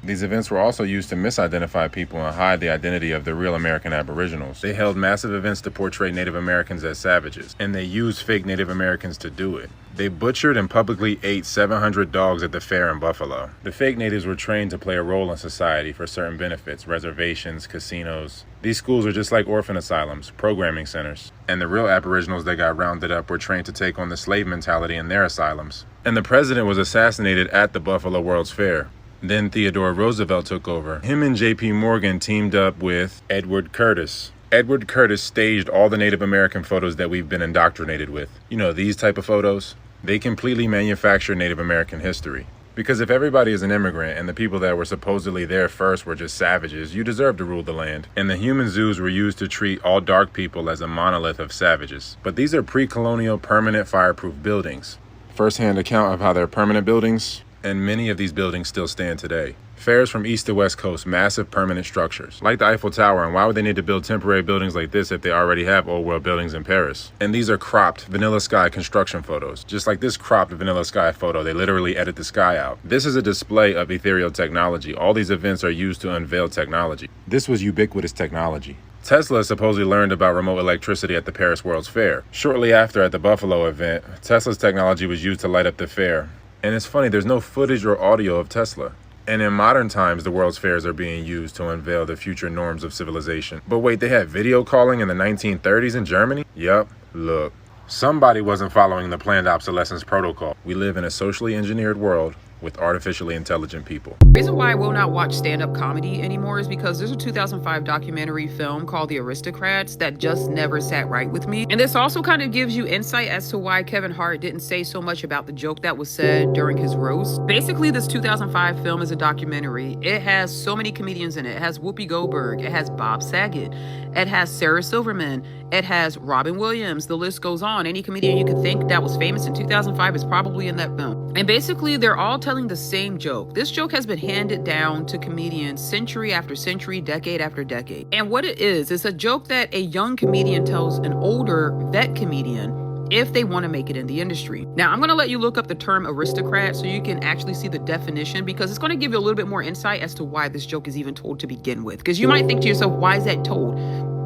These events were also used to misidentify people and hide the identity of the real American Aboriginals. They held massive events to portray Native Americans as savages, and they used fake Native Americans to do it. They butchered and publicly ate 700 dogs at the fair in Buffalo. The fake natives were trained to play a role in society for certain benefits, reservations, casinos. These schools are just like orphan asylums, programming centers. And the real Aboriginals that got rounded up were trained to take on the slave mentality in their asylums. And the president was assassinated at the Buffalo World's Fair. Then Theodore Roosevelt took over. Him and J.P. Morgan teamed up with Edward Curtis. Edward Curtis staged all the Native American photos that we've been indoctrinated with. You know, these type of photos. They completely manufacture Native American history. Because if everybody is an immigrant and the people that were supposedly there first were just savages, you deserve to rule the land. And the human zoos were used to treat all dark people as a monolith of savages. But these are pre-colonial permanent fireproof buildings. First-hand account of how they're permanent buildings, and many of these buildings still stand today. Fairs from east to west coast, massive permanent structures, like the Eiffel Tower, and why would they need to build temporary buildings like this if they already have old world buildings in Paris? And these are cropped vanilla sky construction photos. Just like this cropped vanilla sky photo, they literally edit the sky out. This is a display of ethereal technology. All these events are used to unveil technology. This was ubiquitous technology. Tesla supposedly learned about remote electricity at the Paris World's Fair. Shortly after, at the Buffalo event, Tesla's technology was used to light up the fair. And it's funny, there's no footage or audio of Tesla. And in modern times, the World's Fairs are being used to unveil the future norms of civilization. But wait, they had video calling in the 1930s in Germany? Yup, look. Somebody wasn't following the planned obsolescence protocol. We live in a socially engineered world with artificially intelligent people. The reason why I will not watch stand-up comedy anymore is because there's a 2005 documentary film called The Aristocrats that just never sat right with me. And this also kind of gives you insight as to why Kevin Hart didn't say so much about the joke that was said during his roast. Basically, this 2005 film is a documentary. It has so many comedians in it. It has Whoopi Goldberg, it has Bob Saget, it has Sarah Silverman, it has Robin Williams, the list goes on. Any comedian you could think that was famous in 2005 is probably in that film. And basically, they're all telling the same joke. This joke has been handed down to comedians century after century, decade after decade. And what it is a joke that a young comedian tells an older vet comedian if they want to make it in the industry. Now, I'm going to let you look up the term aristocrat so you can actually see the definition, because it's going to give you a little bit more insight as to why this joke is even told to begin with. Because you might think to yourself, why is that told?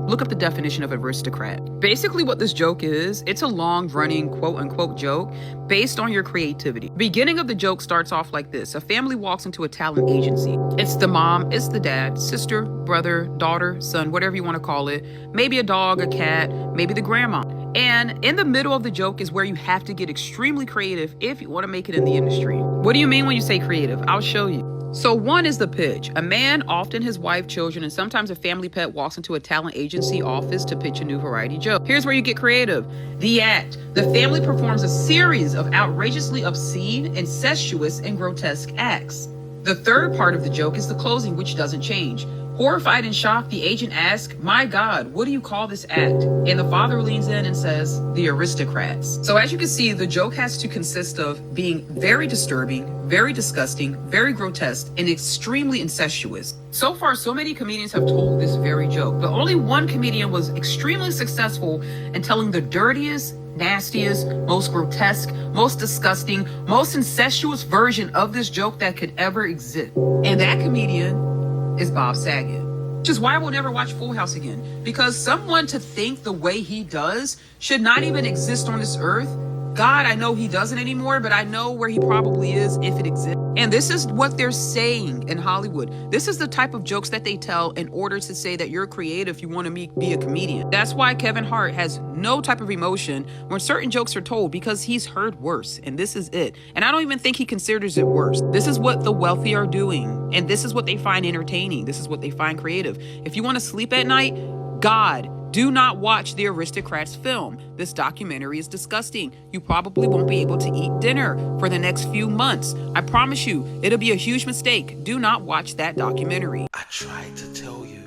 Look up the definition of aristocrat. Basically what this joke is, it's a long-running quote-unquote joke based on your creativity. Beginning of the joke starts off like this. A family walks into a talent agency. It's the mom, it's the dad, sister, brother, daughter, son, whatever you want to call it. Maybe a dog, a cat, maybe the grandma. And in the middle of the joke is where you have to get extremely creative if you want to make it in the industry. What do you mean when you say creative? I'll show you. So one is the pitch. A man, often his wife, children, and sometimes a family pet walks into a talent agency office to pitch a new variety joke. Here's where you get creative. The act. The family performs a series of outrageously obscene, incestuous, and grotesque acts. The third part of the joke is the closing, which doesn't change. Horrified and shocked, the agent asks, "My God, what do you call this act?" And the father leans in and says, "The Aristocrats." So as you can see, the joke has to consist of being very disturbing, very disgusting, very grotesque, and extremely incestuous. So far, so many comedians have told this very joke, but only one comedian was extremely successful in telling the dirtiest, nastiest, most grotesque, most disgusting, most incestuous version of this joke that could ever exist. And that comedian is Bob Saget. Which is why I will never watch Full House again. Because someone to think the way he does should not even exist on this earth. God, I know he doesn't anymore, but I know where he probably is if it exists. And this is what they're saying in Hollywood. This is the type of jokes that they tell in order to say that you're creative, you want to be a comedian. That's why Kevin Hart has no type of emotion when certain jokes are told, because he's heard worse, and this is it. And I don't even think he considers it worse. This is what the wealthy are doing, and this is what they find entertaining. This is what they find creative. If you want to sleep at night, God, do not watch the Aristocrats film. This documentary is disgusting. You probably won't be able to eat dinner for the next few months. I promise you, it'll be a huge mistake. Do not watch that documentary. I tried to tell you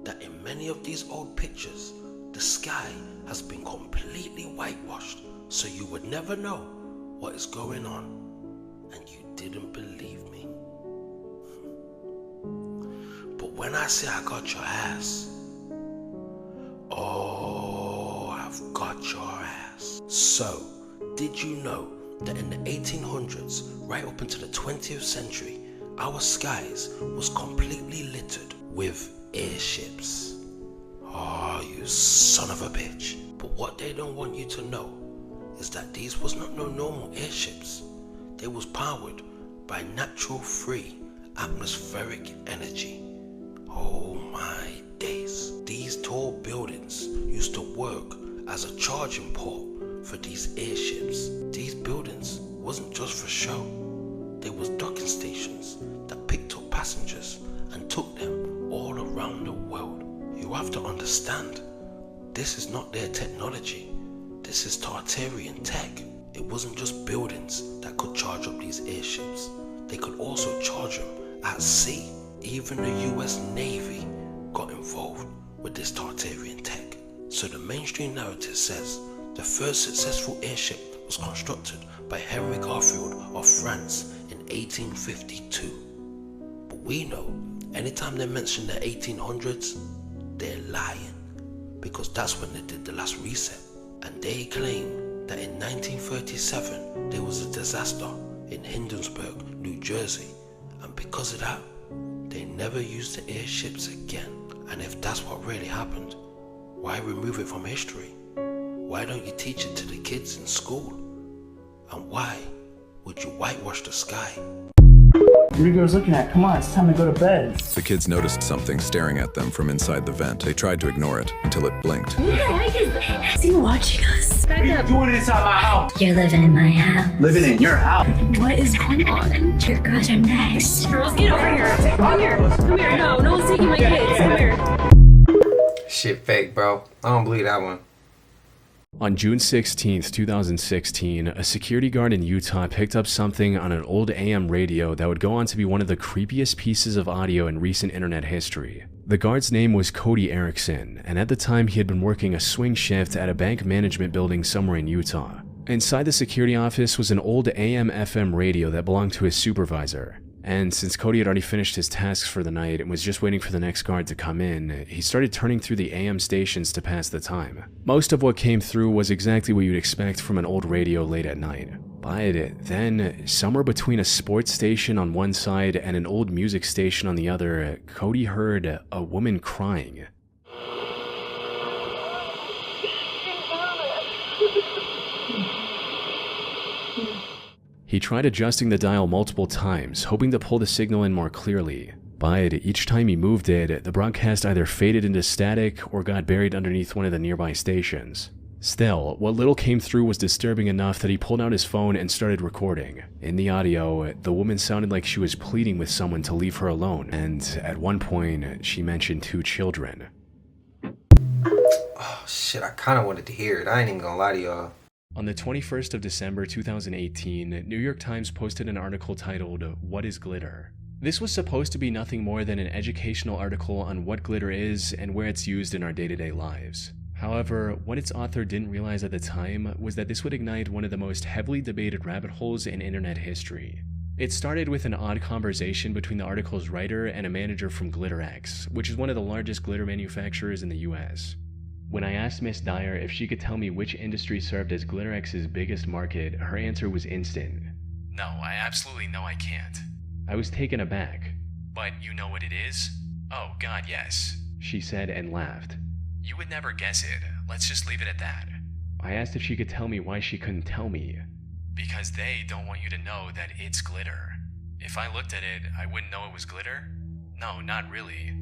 that in many of these old pictures, the sky has been completely whitewashed, so you would never know what is going on, and you didn't believe me. But when I say I got your ass, oh, I've got your ass. So, did you know that in the 1800s, right up into the 20th century, our skies was completely littered with airships? Oh, you son of a bitch. But what they don't want you to know is that these was not no normal airships. They was powered by natural free atmospheric energy. Oh my days. These tall buildings used to work as a charging port for these airships. These buildings wasn't just for show. They was docking stations that picked up passengers and took them all around the world. You have to understand, this is not their technology. This is Tartarian tech. It wasn't just buildings that could charge up these airships. They could also charge them at sea. Even the US Navy got involved with this Tartarian tech. So the mainstream narrative says the first successful airship was constructed by Henry Garfield of France in 1852. But we know anytime they mention the 1800s, they're lying, because that's when they did the last reset. And they claim that in 1937 there was a disaster in Hindenburg, New Jersey, and because of that, they never used the airships again. And if that's what really happened, why remove it from history? Why don't you teach it to the kids in school? And why would you whitewash the sky? What are you guys looking at? Come on, it's time to go to bed. The kids noticed something staring at them from inside the vent. They tried to ignore it until it blinked. What the heck is he watching us? What are you doing inside my house? You're living in my house. Living in your house? What is going on? Your girls are nice. Girls, get over here. Come here. Come here. No, no one's taking my kids. Come here. Shit fake, bro. I don't believe that one. On June 16, 2016, a security guard in Utah picked up something on an old AM radio that would go on to be one of the creepiest pieces of audio in recent internet history. The guard's name was Cody Erickson, and at the time he had been working a swing shift at a bank management building somewhere in Utah. Inside the security office was an old AM/FM radio that belonged to his supervisor. And since Cody had already finished his tasks for the night and was just waiting for the next guard to come in, he started turning through the AM stations to pass the time. Most of what came through was exactly what you'd expect from an old radio late at night. But then, somewhere between a sports station on one side and an old music station on the other, Cody heard a woman crying. He tried adjusting the dial multiple times, hoping to pull the signal in more clearly. But each time he moved it, the broadcast either faded into static or got buried underneath one of the nearby stations. Still, what little came through was disturbing enough that he pulled out his phone and started recording. In the audio, the woman sounded like she was pleading with someone to leave her alone, and at one point, she mentioned 2 children. Oh shit, I kinda wanted to hear it. I ain't even gonna lie to y'all. On the 21st of December 2018, New York Times posted an article titled, "What is Glitter?" This was supposed to be nothing more than an educational article on what glitter is and where it's used in our day-to-day lives. However, what its author didn't realize at the time was that this would ignite one of the most heavily debated rabbit holes in internet history. It started with an odd conversation between the article's writer and a manager from GlitterX, which is one of the largest glitter manufacturers in the US. When I asked Miss Dyer if she could tell me which industry served as GlitterX's biggest market, her answer was instant. "No, I absolutely know I can't." I was taken aback. But you know what it is? Oh, God, yes, she said and laughed. You would never guess it. Let's just leave it at that. I asked if she could tell me why she couldn't tell me. Because they don't want you to know that it's glitter. If I looked at it, I wouldn't know it was glitter? No, not really.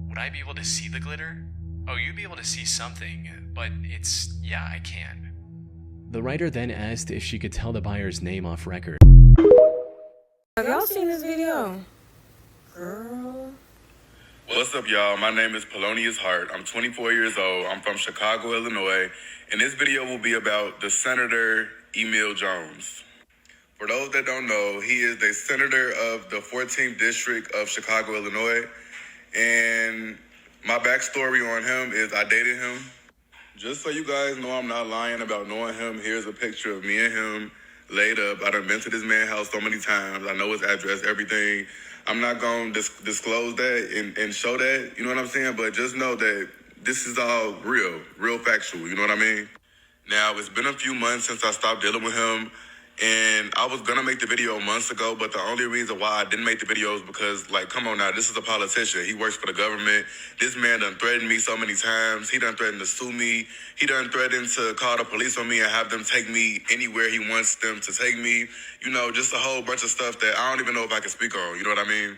Would I be able to see the glitter? Oh, you'd be able to see something, but yeah, I can. The writer then asked if she could tell the buyer's name off record. Have y'all seen this video? Girl. What's up, y'all? My name is Polonius Hart. I'm 24 years old. I'm from Chicago, Illinois. And this video will be about the Senator Emil Jones. For those that don't know, he is the senator of the 14th District of Chicago, Illinois. And my backstory on him is I dated him. Just so you guys know I'm not lying about knowing him, here's a picture of me and him laid up. I done been to this man's house so many times. I know his address, everything. I'm not going to disclose that and show that, you know what I'm saying? But just know that this is all real factual, you know what I mean? Now, it's been a few months since I stopped dealing with him, and I was gonna make the video months ago, but the only reason why I didn't make the video is because, like, come on now, this is a politician. He works for the government. This man done threatened me so many times. He done threatened to sue me. He done threatened to call the police on me and have them take me anywhere he wants them to take me. You know, just a whole bunch of stuff that I don't even know if I can speak on, you know what I mean?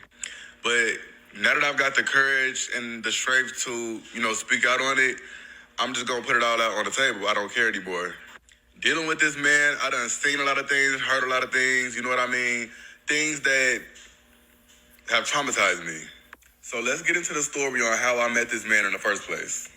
But now that I've got the courage and the strength to, you know, speak out on it, I'm just gonna put it all out on the table. I don't care anymore. Dealing with this man, I done seen a lot of things, heard a lot of things, you know what I mean? Things that have traumatized me. So let's get into the story on how I met this man in the first place.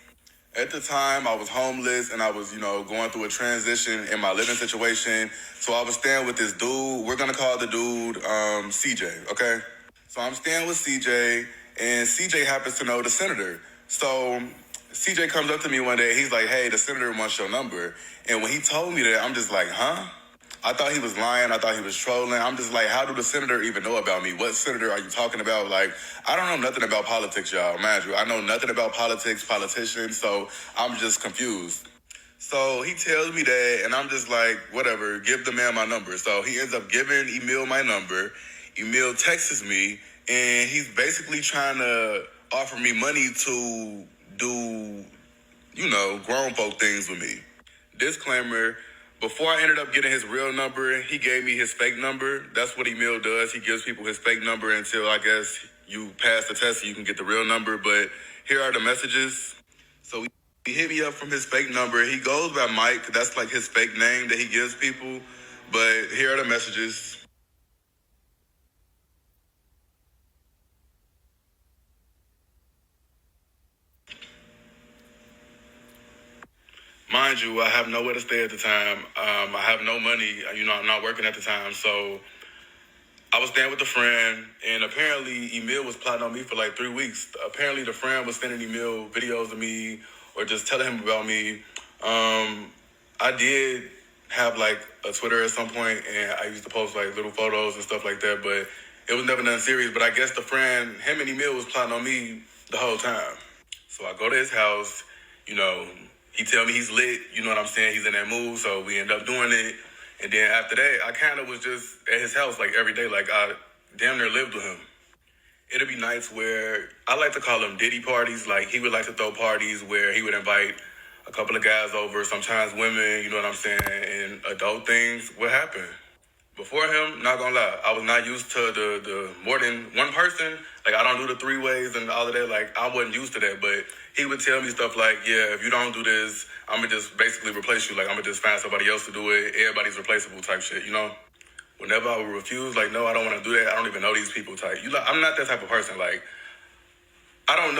At the time, I was homeless and I was, you know, going through a transition in my living situation. So I was staying with this dude. We're gonna call the dude CJ, okay? So I'm staying with CJ, and CJ happens to know the senator. So CJ comes up to me one day. He's like, hey, the senator wants your number. And when he told me that, I'm just like, huh? I thought he was lying. I thought he was trolling. I'm just like, how do the senator even know about me? What senator are you talking about? Like, I don't know nothing about politics, y'all. Mind you, I know nothing about politics, politicians, so I'm just confused. So he tells me that, and I'm just like, whatever, give the man my number. So he ends up giving Emil my number. Emil texts me, and he's basically trying to offer me money to do, you know, grown folk things with me. Disclaimer, before I ended up getting his real number, he gave me his fake number. That's what Emil does. He gives people his fake number until, I guess, you pass the test and you can get the real number. But here are the messages. So he hit me up from his fake number. He goes by Mike. That's like his fake name that he gives people. But here are the messages. Mind you, I have nowhere to stay at the time. I have no money. You know, I'm not working at the time. So I was staying with a friend, and apparently Emil was plotting on me for like 3 weeks. Apparently the friend was sending Emil videos of me or just telling him about me. I did have like a Twitter at some point, and I used to post like little photos and stuff like that, but it was never nothing serious. But I guess the friend, him and Emil was plotting on me the whole time. So I go to his house, you know, he tell me he's lit, you know what I'm saying? He's in that mood, so we end up doing it. And then after that, I kind of was just at his house like every day, like I damn near lived with him. It'll be nights where, I like to call them Diddy parties. Like he would like to throw parties where he would invite a couple of guys over, sometimes women, you know what I'm saying? And adult things would happen. Before him, not gonna lie, I was not used to the more than one person. Like I don't do the 3 ways and all of that. Like I wasn't used to that, but he would tell me stuff like, yeah, if you don't do this, I'm gonna just basically replace you. Like I'm gonna just find somebody else to do it. Everybody's replaceable type shit, you know? Whenever I would refuse, like, no, I don't want to do that. I don't even know these people type. I'm not that type of person. Like, I don't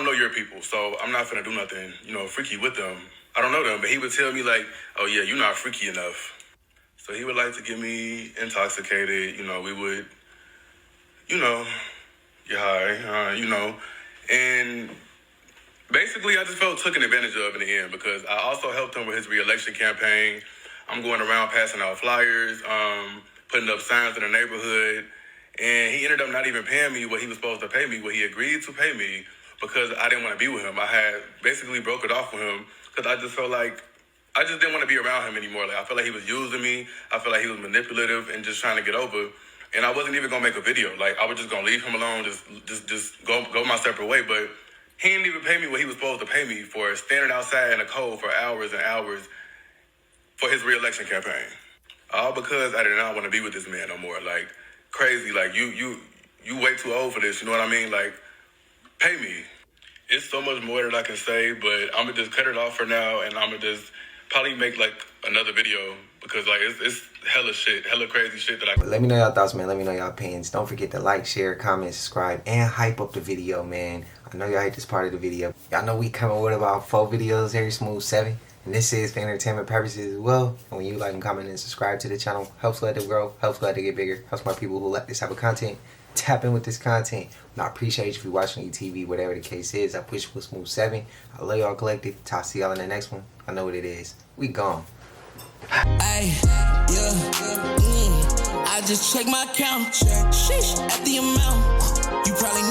know your people, so I'm not finna do nothing, you know, freaky with them. I don't know them, but he would tell me like, oh yeah, you're not freaky enough. So he would like to get me intoxicated, you know, we would, you know, get high, you know, and basically I just felt taken advantage of in the end because I also helped him with his re-election campaign. I'm going around passing out flyers, putting up signs in the neighborhood, and he ended up not even paying me what he was supposed to pay me, what he agreed to pay me because I didn't want to be with him. I had basically broke it off with him because I just felt like I just didn't want to be around him anymore. Like I felt like he was using me. I felt like he was manipulative and just trying to get over. And I wasn't even gonna make a video. Like, I was just gonna leave him alone, just go my separate way. But he didn't even pay me what he was supposed to pay me for standing outside in the cold for hours and hours for his re-election campaign. All because I did not want to be with this man no more. Like, crazy. Like, you way too old for this. You know what I mean? Like, pay me. It's so much more that I can say, but I'm gonna just cut it off for now, and I'm gonna just probably make like another video because like it's hella shit, hella crazy shit that I. Let me know y'all thoughts, man. Let me know y'all opinions. Don't forget to like, share, comment, subscribe, and hype up the video, man. I know y'all hate this part of the video. Y'all know we coming with about 4 videos every smooth 7. And this is for entertainment purposes as well. And when you like and comment and subscribe to the channel, helps let it grow, helps let it get bigger, helps more people who like this type of content tap in with this content. And I appreciate you if you're watching TV, whatever the case is. I push for smooth 7. I love y'all collective. I'll see y'all in the next one. I know what it is. We gone. Ay, yeah, I just check my account. Sheesh, at the amount. You probably